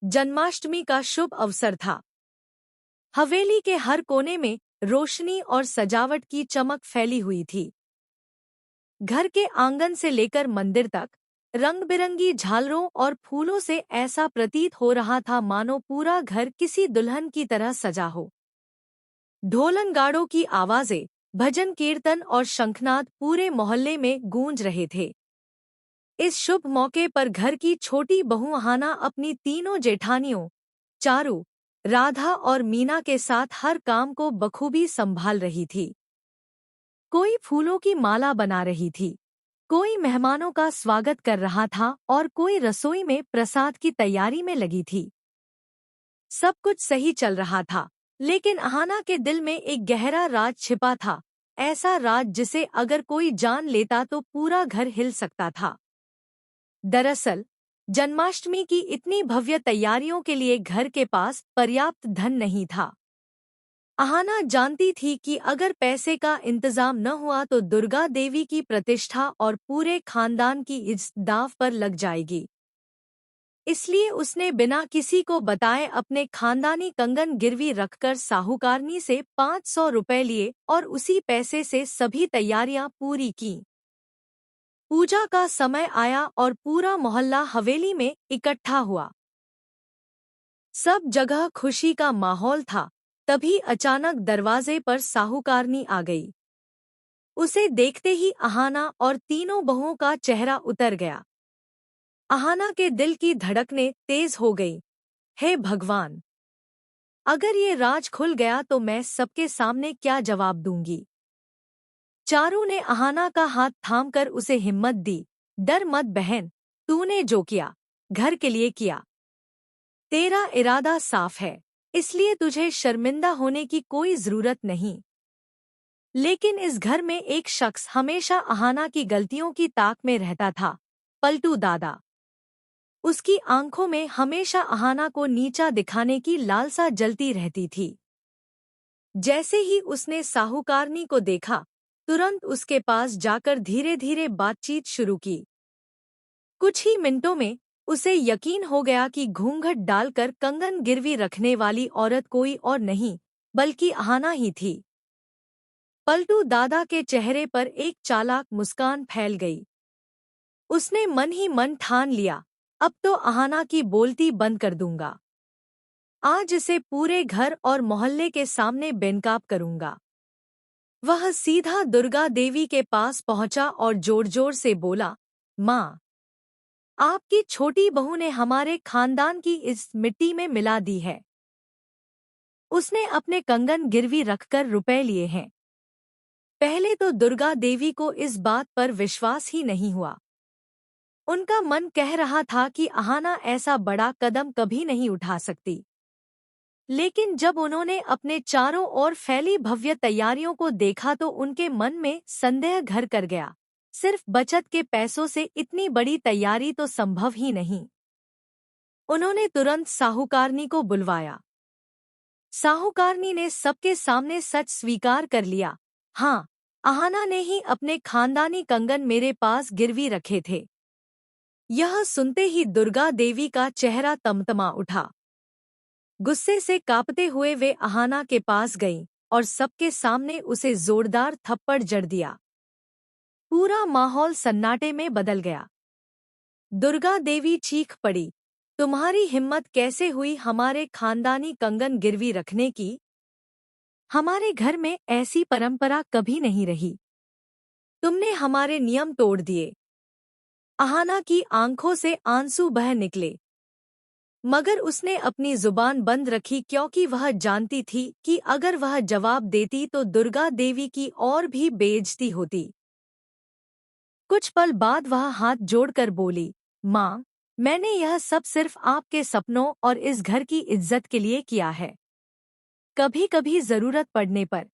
जन्माष्टमी का शुभ अवसर था। हवेली के हर कोने में रोशनी और सजावट की चमक फैली हुई थी। घर के आंगन से लेकर मंदिर तक रंग बिरंगी झालरों और फूलों से ऐसा प्रतीत हो रहा था मानो पूरा घर किसी दुल्हन की तरह सजा हो। ढोलनगाड़ों की आवाजें, भजन कीर्तन और शंखनाद पूरे मोहल्ले में गूंज रहे थे। इस शुभ मौके पर घर की छोटी बहू अहाना अपनी तीनों जेठानियों चारू, राधा और मीना के साथ हर काम को बखूबी संभाल रही थी। कोई फूलों की माला बना रही थी, कोई मेहमानों का स्वागत कर रहा था और कोई रसोई में प्रसाद की तैयारी में लगी थी। सब कुछ सही चल रहा था, लेकिन अहाना के दिल में एक गहरा राज छिपा था, ऐसा राज जिसे अगर कोई जान लेता तो पूरा घर हिल सकता था। दरअसल जन्माष्टमी की इतनी भव्य तैयारियों के लिए घर के पास पर्याप्त धन नहीं था। अहाना जानती थी कि अगर पैसे का इंतजाम न हुआ तो दुर्गा देवी की प्रतिष्ठा और पूरे खानदान की इज्जत दांव पर लग जाएगी। इसलिए उसने बिना किसी को बताए अपने खानदानी कंगन गिरवी रखकर साहूकारनी से 500 रुपए लिए और उसी पैसे से सभी तैयारियां पूरी की। पूजा का समय आया और पूरा मोहल्ला हवेली में इकट्ठा हुआ। सब जगह खुशी का माहौल था। तभी अचानक दरवाजे पर साहूकारनी आ गई। उसे देखते ही अहाना और तीनों बहुओं का चेहरा उतर गया। अहाना के दिल की धड़कनें तेज हो गई। हे भगवान! अगर ये राज खुल गया तो मैं सबके सामने क्या जवाब दूंगी। चारू ने अहाना का हाथ थामकर उसे हिम्मत दी। डर मत बहन, तूने जो किया घर के लिए किया। तेरा इरादा साफ है, इसलिए तुझे शर्मिंदा होने की कोई जरूरत नहीं। लेकिन इस घर में एक शख्स हमेशा अहाना की गलतियों की ताक में रहता था, पलटू दादा। उसकी आंखों में हमेशा अहाना को नीचा दिखाने की लालसा जलती रहती थी। जैसे ही उसने साहूकारनी को देखा, तुरंत उसके पास जाकर धीरे धीरे बातचीत शुरू की। कुछ ही मिनटों में उसे यकीन हो गया कि घूंघट डालकर कंगन गिरवी रखने वाली औरत कोई और नहीं बल्कि अहाना ही थी। पलटू दादा के चेहरे पर एक चालाक मुस्कान फैल गई। उसने मन ही मन ठान लिया, अब तो अहाना की बोलती बंद कर दूंगा। आज इसे पूरे घर और मोहल्ले के सामने बेनकाब करूंगा। वह सीधा दुर्गा देवी के पास पहुंचा और जोर जोर से बोला, माँ, आपकी छोटी बहू ने हमारे खानदान की इस मिट्टी में मिला दी है। उसने अपने कंगन गिरवी रखकर रुपए लिए हैं। पहले तो दुर्गा देवी को इस बात पर विश्वास ही नहीं हुआ। उनका मन कह रहा था कि अहाना ऐसा बड़ा कदम कभी नहीं उठा सकती। लेकिन जब उन्होंने अपने चारों ओर फैली भव्य तैयारियों को देखा तो उनके मन में संदेह घर कर गया। सिर्फ बचत के पैसों से इतनी बड़ी तैयारी तो संभव ही नहीं। उन्होंने तुरंत साहूकारनी को बुलवाया। साहूकारनी ने सबके सामने सच स्वीकार कर लिया, हाँ, अहाना ने ही अपने खानदानी कंगन मेरे पास गिरवी रखे थे। यह सुनते ही दुर्गा देवी का चेहरा तमतमा उठा। गुस्से से कांपते हुए वे अहाना के पास गईं और सबके सामने उसे जोरदार थप्पड़ जड़ दिया। पूरा माहौल सन्नाटे में बदल गया। दुर्गा देवी चीख पड़ी, तुम्हारी हिम्मत कैसे हुई हमारे खानदानी कंगन गिरवी रखने की? हमारे घर में ऐसी परंपरा कभी नहीं रही। तुमने हमारे नियम तोड़ दिए। अहाना की आंखों से आंसू बह निकले, मगर उसने अपनी जुबान बंद रखी क्योंकि वह जानती थी कि अगर वह जवाब देती तो दुर्गा देवी की और भी बेइज्जती होती। कुछ पल बाद वह हाथ जोड़कर बोली, माँ, मैंने यह सब सिर्फ आपके सपनों और इस घर की इज्जत के लिए किया है। कभी कभी जरूरत पड़ने पर